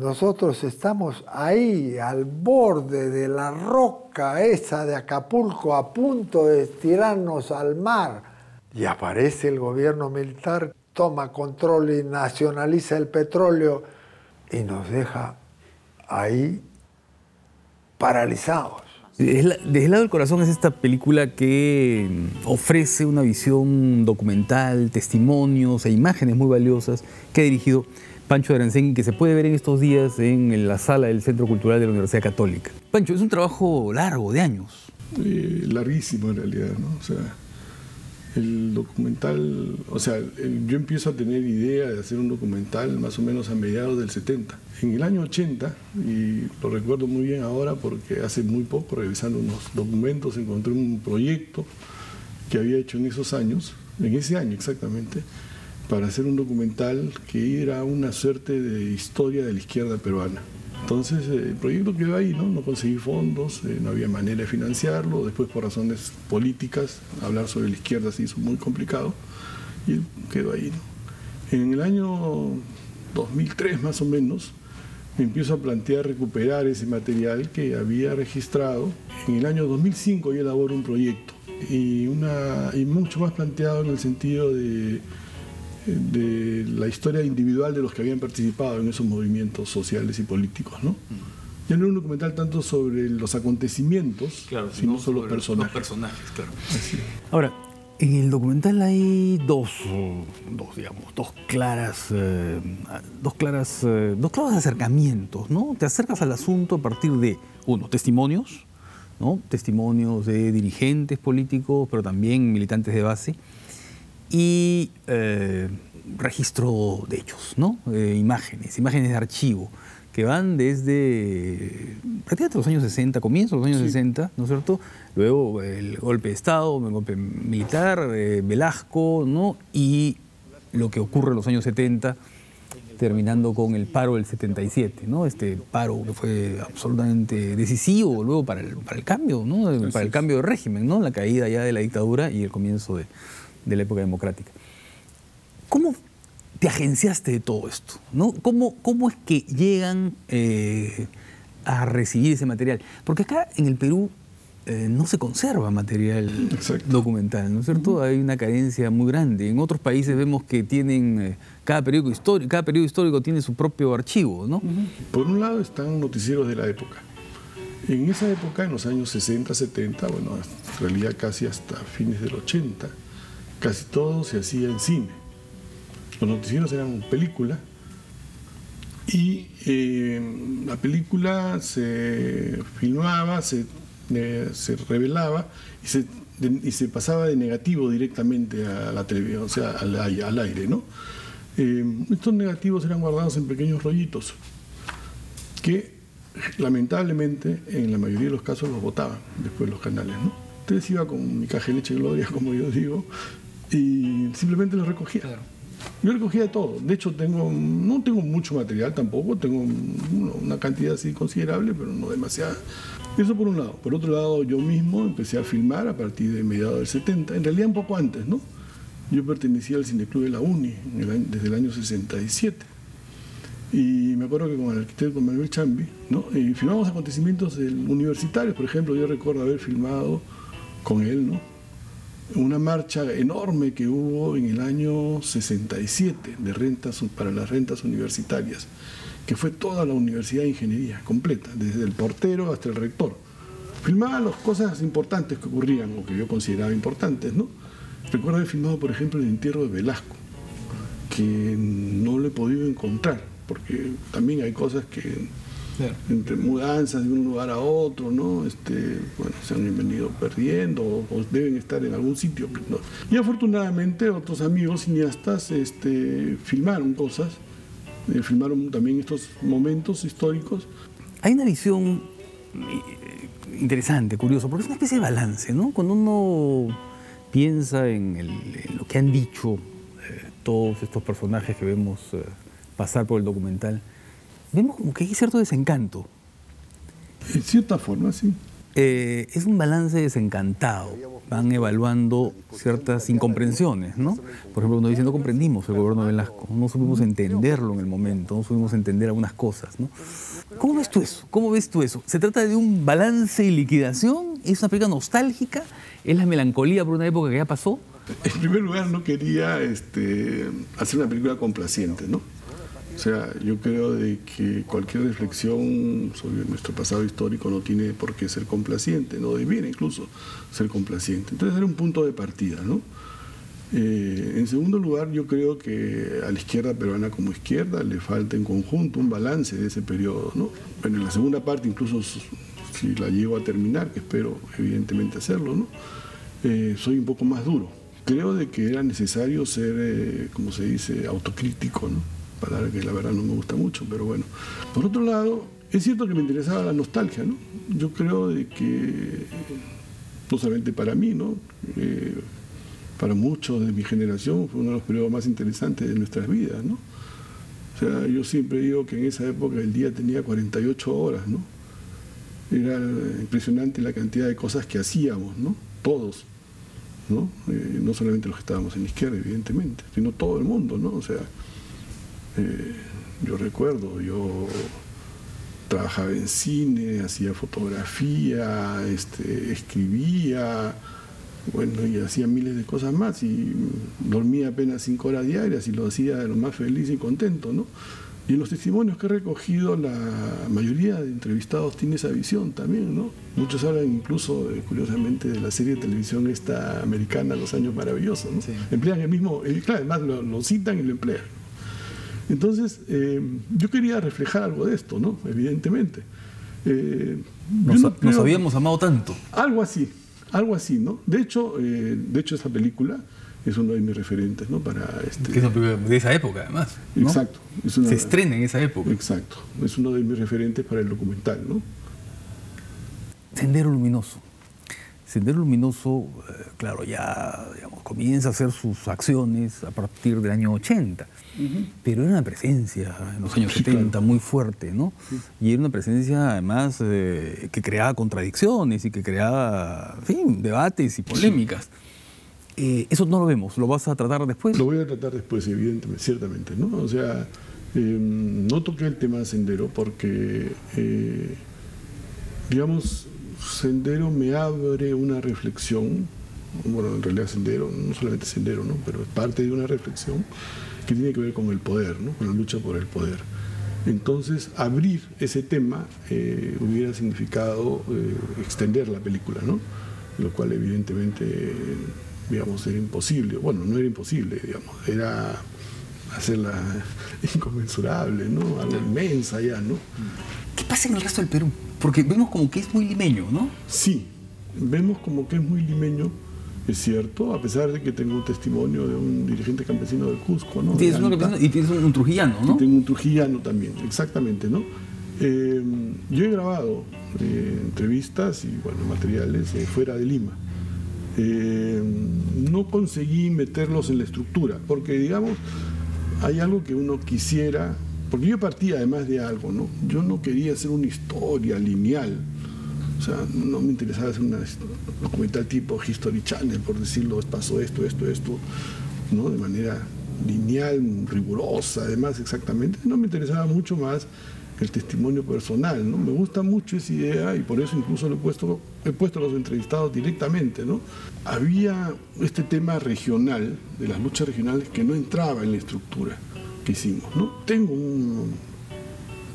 nosotros estamos ahí, al borde de la roca esa de Acapulco, a punto de tirarnos al mar. Y aparece el gobierno militar, toma control y nacionaliza el petróleo y nos deja ahí paralizados. Desde el lado del corazón es esta película que ofrece una visión documental, testimonios e imágenes muy valiosas que ha dirigido Pancho Aranzengui, que se puede ver en estos días en la sala del Centro Cultural de la Universidad Católica. Pancho, es un trabajo largo, de años. Larguísimo en realidad, ¿no? O sea, el documental, yo empiezo a tener idea de hacer un documental más o menos a mediados del 70. En el año 80, y lo recuerdo muy bien ahora porque hace muy poco, revisando unos documentos, encontré un proyecto que había hecho en esos años, en ese año exactamente, para hacer un documental que era una suerte de historia de la izquierda peruana. Entonces el proyecto quedó ahí, ¿no? No conseguí fondos, no había manera de financiarlo, después por razones políticas, hablar sobre la izquierda se hizo muy complicado y quedó ahí, ¿no? En el año 2003 más o menos, me empiezo a plantear recuperar ese material que había registrado. En el año 2005 yo elaboro un proyecto y mucho más planteado en el sentido de la historia individual de los que habían participado en esos movimientos sociales y políticos, ¿no? Ya no era un documental tanto sobre los acontecimientos, claro, sino sobre los personajes. Claro. Ahora, en el documental hay dos claros acercamientos, ¿no? Te acercas al asunto a partir de, testimonios, ¿no? Testimonios de dirigentes políticos, pero también militantes de base, y registro de hechos, ¿no? Imágenes de archivo, que van desde prácticamente los años 60, comienzos de los años 60, ¿no es cierto? Luego el golpe de Estado, el golpe militar, Velasco, ¿no? Y lo que ocurre en los años 70, terminando con el paro del 77, ¿no? Este paro que fue absolutamente decisivo luego para el cambio, ¿no? Para el cambio de régimen, ¿no? La caída ya de la dictadura y el comienzo de la época democrática. ¿Cómo te agenciaste de todo esto, ¿no? ¿Cómo es que llegan a recibir ese material? Porque acá en el Perú no se conserva material documental, ¿no es cierto? Hay una carencia muy grande. En otros países vemos que tienen, cada periodo histórico tiene su propio archivo, ¿no? Por un lado están noticieros de la época. En esa época, en los años 60, 70, bueno, en realidad casi hasta fines del 80, casi todo se hacía en cine. Los noticieros eran película y la película se filmaba, se revelaba y se pasaba de negativo directamente a la televisión, o sea, al aire, ¿no? Estos negativos eran guardados en pequeños rollitos que lamentablemente en la mayoría de los casos los botaban después los canales, ¿no? Entonces iba con mi caja de leche Gloria, como yo digo, y simplemente los recogía. Claro. Yo recogía de todo. De hecho, no tengo mucho material tampoco, tengo una cantidad así considerable, pero no demasiada. Eso por un lado. Por otro lado, yo mismo empecé a filmar a partir de mediados del 70, en realidad un poco antes, ¿no? Yo pertenecía al Cineclub de la UNI desde el año 67. Y me acuerdo que con el arquitecto Manuel Chambi, ¿no? Y filmamos acontecimientos universitarios. Por ejemplo, yo recuerdo haber filmado con él, ¿no? Una marcha enorme que hubo en el año 67 para las rentas universitarias, que fue toda la Universidad de Ingeniería, completa, desde el portero hasta el rector. Filmaba las cosas importantes que ocurrían, o que yo consideraba importantes, ¿no? Recuerdo haber filmado, por ejemplo, el entierro de Velasco, que no lo he podido encontrar, porque también hay cosas que, entre mudanzas de un lugar a otro, ¿no? Bueno, se han venido perdiendo o deben estar en algún sitio, ¿no? Y afortunadamente otros amigos cineastas filmaron cosas, filmaron también estos momentos históricos. Hay una visión interesante, curiosa, porque es una especie de balance, ¿no? Cuando uno piensa en lo que han dicho todos estos personajes que vemos pasar por el documental, vemos como que hay cierto desencanto. En cierta forma, sí. Es un balance desencantado. Van evaluando ciertas incomprensiones, ¿no? Por ejemplo, uno dice, no comprendimos el gobierno de Velasco, no supimos entenderlo en el momento, no supimos entender algunas cosas, ¿no? ¿Cómo ves tú eso? ¿Cómo ves tú eso? ¿Se trata de un balance y liquidación? ¿Es una película nostálgica? ¿Es la melancolía por una época que ya pasó? En primer lugar, no quería hacer una película complaciente, ¿no? O sea, yo creo de que cualquier reflexión sobre nuestro pasado histórico no tiene por qué ser complaciente, no debiera incluso ser complaciente. Entonces era un punto de partida, ¿no? En segundo lugar, yo creo que a la izquierda peruana como izquierda le falta en conjunto un balance de ese periodo, ¿no? Bueno, en la segunda parte, incluso si la llego a terminar, que espero evidentemente hacerlo, ¿no? Soy un poco más duro. Creo de que era necesario ser, como se dice, autocrítico, ¿no? Palabra que la verdad no me gusta mucho, pero bueno. Por otro lado, es cierto que me interesaba la nostalgia, ¿no? Yo creo de que, no solamente para mí, ¿no? Para muchos de mi generación fue uno de los periodos más interesantes de nuestras vidas, ¿no? O sea, yo siempre digo que en esa época el día tenía 48 horas, ¿no? Era impresionante la cantidad de cosas que hacíamos, ¿no? Todos, ¿no? No solamente los que estábamos en la izquierda, evidentemente, sino todo el mundo, ¿no? O sea, yo recuerdo, yo trabajaba en cine, hacía fotografía, escribía, bueno, y hacía miles de cosas más, y dormía apenas 5 horas diarias y lo hacía de lo más feliz y contento, ¿no? Y en los testimonios que he recogido, la mayoría de entrevistados tiene esa visión también, ¿no? Muchos hablan incluso, curiosamente, de la serie de televisión esta americana, Los Años Maravillosos, ¿no? Sí. Emplean el mismo, claro, además lo citan y lo emplean. Entonces, yo quería reflejar algo de esto, ¿no? Evidentemente. Nos habíamos amado tanto. Algo así, ¿no? De hecho, esa película es uno de mis referentes, ¿no? Que es una película de esa época, además, ¿no? Exacto. Se estrena en esa época. Exacto. Es uno de mis referentes para el documental, ¿no? Sendero Luminoso. Sendero Luminoso, claro, ya digamos, comienza a hacer sus acciones a partir del año 80, pero era una presencia en los años 70 claro. Muy fuerte, ¿no? Sí. Y era una presencia además que creaba contradicciones y que creaba, en fin, debates y polémicas. Sí. Eso no lo vemos, ¿lo vas a tratar después? Lo voy a tratar después, evidentemente, ciertamente, ¿no? O sea, no toqué el tema de Sendero porque, digamos, Sendero me abre una reflexión, bueno, en realidad Sendero, no solamente Sendero, ¿no? Pero es parte de una reflexión que tiene que ver con el poder, ¿no? Con la lucha por el poder. Entonces, abrir ese tema hubiera significado extender la película, ¿no? Lo cual evidentemente, digamos, era imposible. Bueno, no era imposible, digamos, era hacerla inconmensurable, ¿no? Algo inmensa ya, ¿no? ¿Qué pasa en el resto del Perú? Porque vemos como que es muy limeño, ¿no? Sí, vemos como que es muy limeño, es cierto, a pesar de que tengo un testimonio de un dirigente campesino del Cusco, ¿no? Tienes y tienes un trujillano, ¿no? Y tengo un trujillano también, exactamente, ¿no? Yo he grabado entrevistas y, bueno, materiales fuera de Lima. No conseguí meterlos en la estructura, porque, digamos, hay algo que uno quisiera. Porque yo partía además de algo, ¿no? Yo no quería hacer una historia lineal. O sea, no me interesaba hacer una documental tipo History Channel, por decirlo, pasó esto, ¿no? De manera lineal, rigurosa, además, exactamente. No me interesaba mucho más el testimonio personal, ¿no? Me gusta mucho esa idea y por eso incluso he puesto a los entrevistados directamente, ¿no? Había este tema regional, de las luchas regionales, que no entraba en la estructura que hicimos, ¿no? Tengo un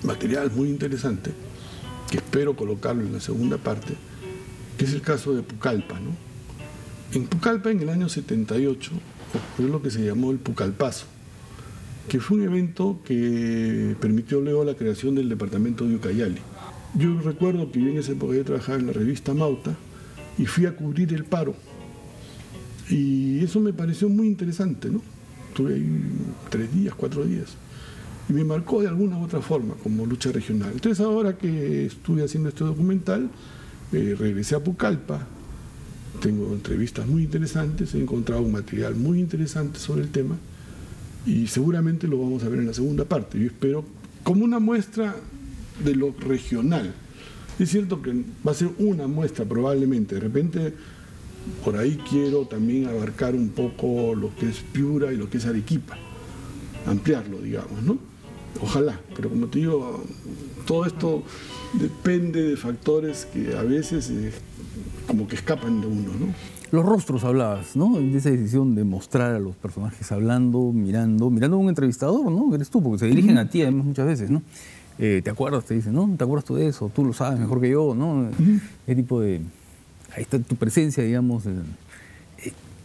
material muy interesante que espero colocarlo en la segunda parte, que es el caso de Pucallpa, ¿no? En Pucallpa, en el año 78, ocurrió lo que se llamó el Pucallpazo, que fue un evento que permitió luego la creación del departamento de Ucayali. Yo recuerdo que yo en esa época yo trabajaba en la revista Mauta y fui a cubrir el paro, y eso me pareció muy interesante, ¿no? Estuve ahí 3 días, 4 días, y me marcó de alguna u otra forma como lucha regional. Entonces, ahora que estuve haciendo este documental, regresé a Pucallpa, tengo entrevistas muy interesantes, he encontrado un material muy interesante sobre el tema, y seguramente lo vamos a ver en la segunda parte. Yo espero, como una muestra de lo regional, Es cierto que va a ser una muestra probablemente, de repente por ahí quiero también abarcar un poco lo que es Piura y lo que es Arequipa, ampliarlo, digamos, ¿no? Ojalá, pero como te digo, todo esto depende de factores que a veces como que escapan de uno, ¿no? Los rostros hablabas, ¿no? De esa decisión de mostrar a los personajes hablando, mirando a un entrevistador, ¿no? Eres tú, porque se dirigen a ti además muchas veces, ¿no? ¿Te acuerdas? Te dicen, ¿no? ¿Te acuerdas tú de eso? Tú lo sabes mejor que yo, ¿no? Ese tipo de... Ahí está tu presencia, digamos.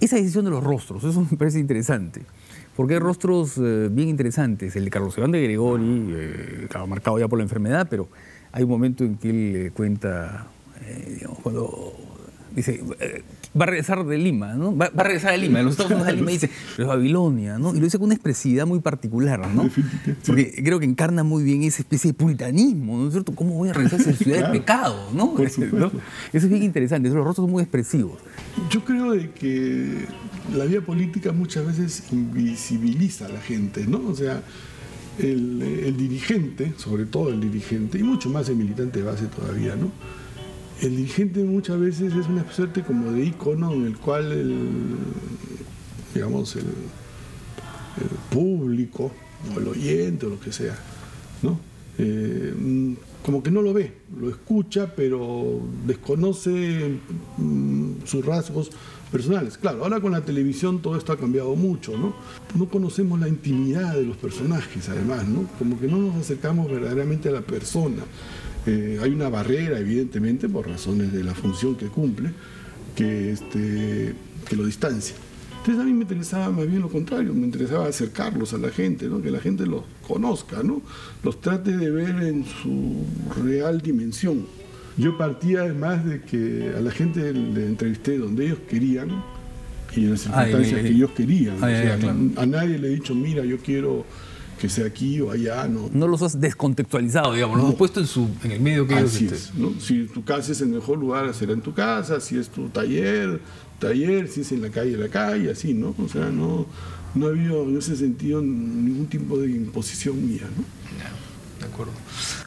Esa decisión de los rostros, eso me parece interesante. Porque hay rostros bien interesantes. El de Carlos Iván de Gregori, estaba marcado ya por la enfermedad, pero hay un momento en que él cuenta, digamos, cuando dice, va a regresar de Lima, ¿no? Va a regresar de Lima, de los Estados Unidos de Lima, y dice, pero es Babilonia, ¿no? Y lo dice con una expresividad muy particular, ¿no? Porque creo que encarna muy bien esa especie de puritanismo, ¿no es cierto? ¿Cómo voy a regresar a esa ciudad de pecado, ¿no? Por supuesto. ¿No? Eso es bien interesante, los rostros son muy expresivos. Yo creo de que la vida política muchas veces invisibiliza a la gente, ¿no? O sea, el dirigente, sobre todo el dirigente, y mucho más el militante de base todavía, ¿no? El dirigente muchas veces es una suerte como de ícono en el cual digamos, el público o el oyente o lo que sea, ¿no? Como que no lo ve, lo escucha, pero desconoce sus rasgos personales. Claro, ahora con la televisión todo esto ha cambiado mucho, ¿no? No conocemos la intimidad de los personajes, además, ¿no? Como que no nos acercamos verdaderamente a la persona. Hay una barrera, evidentemente, por razones de la función que cumple, que lo distancia. Entonces a mí me interesaba más bien lo contrario, me interesaba acercarlos a la gente, ¿no? Que la gente los conozca, ¿no? Los trate de ver en su real dimensión. Yo partía además de que a la gente le entrevisté donde ellos querían y en las circunstancias que ellos querían. O sea, claro. A nadie le he dicho, mira, yo quiero que sea aquí o allá, no. No los has descontextualizado, digamos, los has puesto en el medio que ellos... Así es, ¿no? Si tu casa es el mejor lugar, será en tu casa, si es tu taller, si es en la calle, así, ¿no? O sea, no ha habido en ese sentido ningún tipo de imposición mía, ¿no? De acuerdo.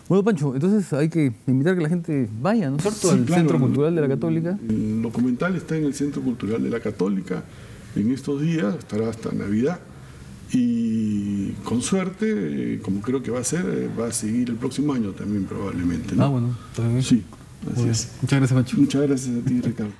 Bueno, Pancho, entonces hay que invitar a que la gente vaya, ¿no es cierto?, al Centro Cultural de la Católica. El documental está en el Centro Cultural de la Católica en estos días, estará hasta Navidad. Y con suerte, como creo que va a ser, va a seguir el próximo año también probablemente, ¿no? Ah, bueno, también. Sí, así es. Muchas gracias, Pancho. Muchas gracias a ti, Ricardo.